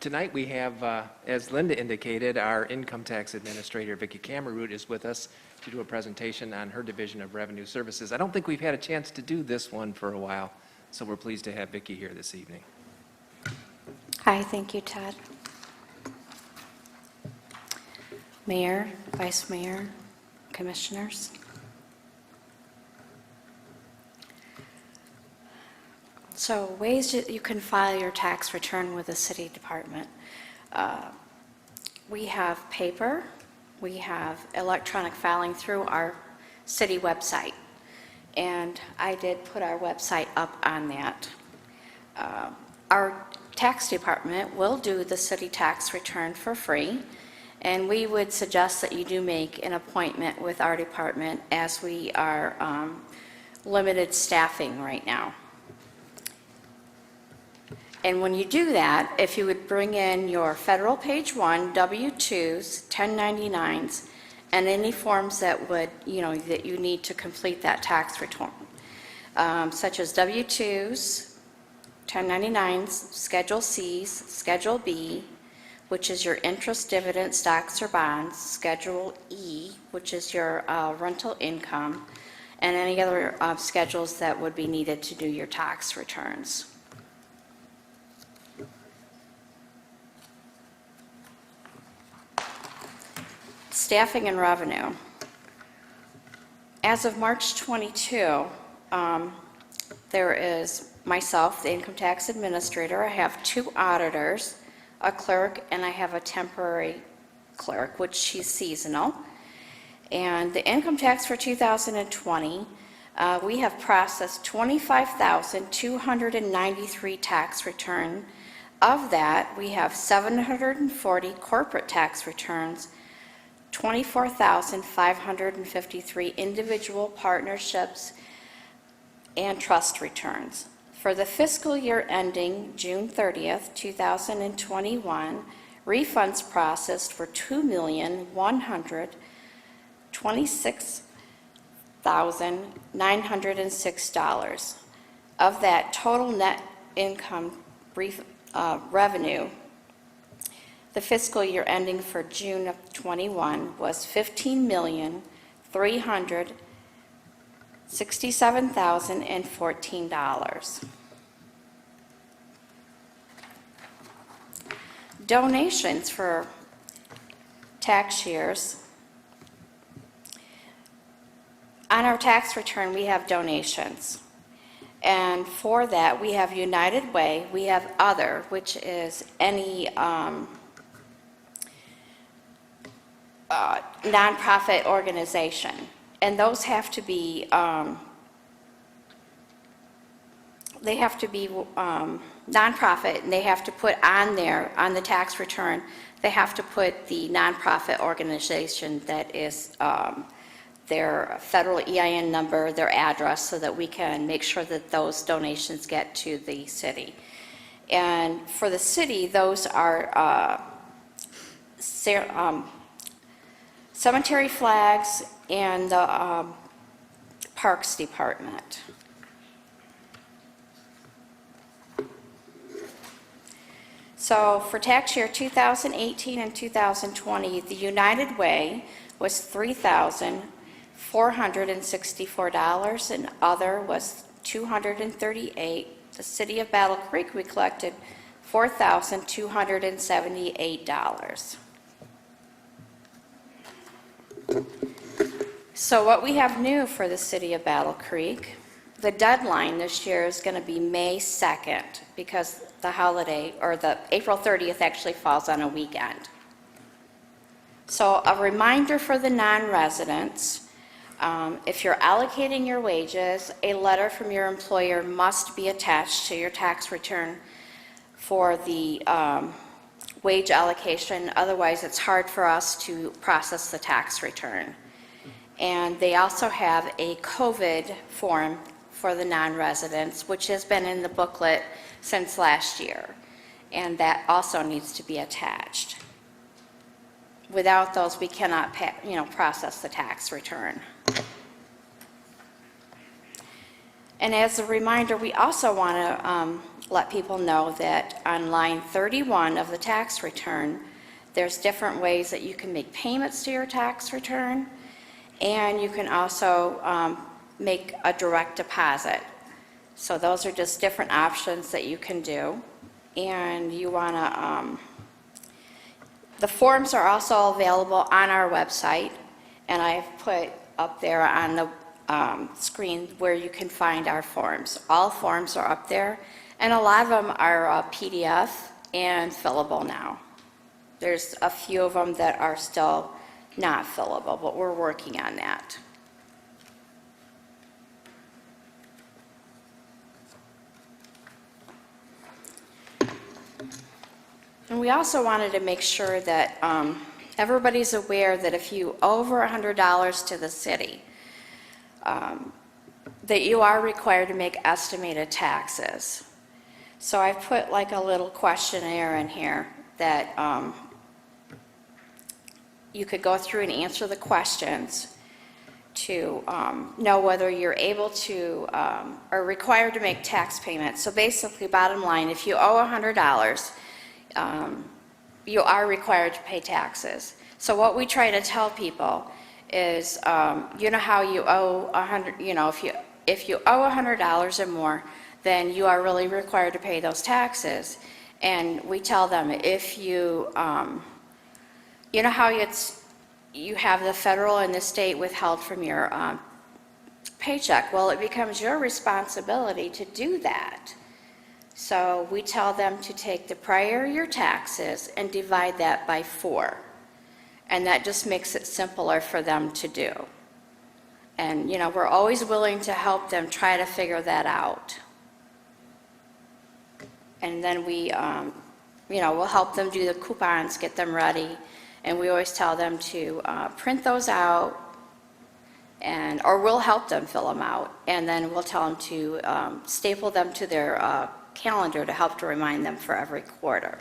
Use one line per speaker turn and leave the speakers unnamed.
Tonight we have, as Linda indicated, our Income Tax Administrator, Vicki Cameroot, is with us to do a presentation on her Division of Revenue Services. I don't think we've had a chance to do this one for a while, so we're pleased to have Vicki here this evening.
Hi, thank you, Todd. Mayor, Vice Mayor, Commissioners. So ways that you can file your tax return with the city department. We have paper, we have electronic filing through our city website, and I did put our website up on that. Our tax department will do the city tax return for free, and we would suggest that you do make an appointment with our department as we are limited staffing right now. And when you do that, if you would bring in your federal page 1, W-2s, 1099s, and any forms that would, that you need to complete that tax return, such as W-2s, 1099s, Schedule Cs, Schedule B, which is your interest, dividend, stocks, or bonds, Schedule E, which is your rental income, and any other schedules that would be needed to do your tax returns. Staffing and revenue. As of March 22, there is myself, the Income Tax Administrator. I have 2 auditors, a clerk, and I have a temporary clerk, which she's seasonal. And the income tax for 2020, we have processed 25,293 tax returns. Of that, we have 740 corporate tax returns, 24,553 individual partnerships and trust returns. For the fiscal year ending June 30th, 2021, refunds processed were $2,126,906. Of that total net income revenue, the fiscal year ending for June of 21 was $15,367,014. Donations for tax years. On our tax return, we have donations. And for that, we have United Way, we have Other, which is any nonprofit organization, and those have to be nonprofit, and they have to put on the tax return, they have to put the nonprofit organization that is their federal EIN number, their address, so that we can make sure that those donations get to the city. And for the city, those are cemetery flags and the Parks Department. So for tax year 2018 and 2020, the United Way was $3,464, and Other was $238. The City of Battle Creek, we collected $4,278. So what we have new for the City of Battle Creek, the deadline this year is going to be May 2nd, because the holiday, or the April 30th actually falls on a weekend. So a reminder for the non-residents, if you're allocating your wages, a letter from your employer must be attached to your tax return for the wage allocation. Otherwise, it's hard for us to process the tax return. And they also have a COVID form for the non-residents, which has been in the booklet since last year. And that also needs to be attached. Without those, we cannot process the tax return. And as a reminder, we also want to let people know that on line 31 of the tax return, there's different ways that you can make payments to your tax return, and you can also make a direct deposit. So those are just different options that you can do. And you want to, the forms are also available on our website, and I've put up there on the screen where you can find our forms. All forms are up there, and a lot of them are PDF and fillable now. There's a few of them that are still not fillable, but we're working on that. And we also wanted to make sure that everybody's aware that if you owe over $100 to the city, that you are required to make estimated taxes. So I've put like a little questionnaire in here that you could go through and answer the questions to know whether you're able to or required to make tax payments. So basically, bottom line, if you owe $100, you are required to pay taxes. So what we try to tell people is, you know how you owe if you owe $100 or more, then you are really required to pay those taxes. And we tell them, if you, you know how you have the federal and the state withheld from your paycheck. Well, it becomes your responsibility to do that. So we tell them to take the prior year taxes and divide that by 4. And that just makes it simpler for them to do. And, we're always willing to help them try to figure that out. And then we, we'll help them do the coupons, get them ready. And we always tell them to print those out, or we'll help them fill them out. And then we'll tell them to staple them to their calendar to help to remind them for every quarter.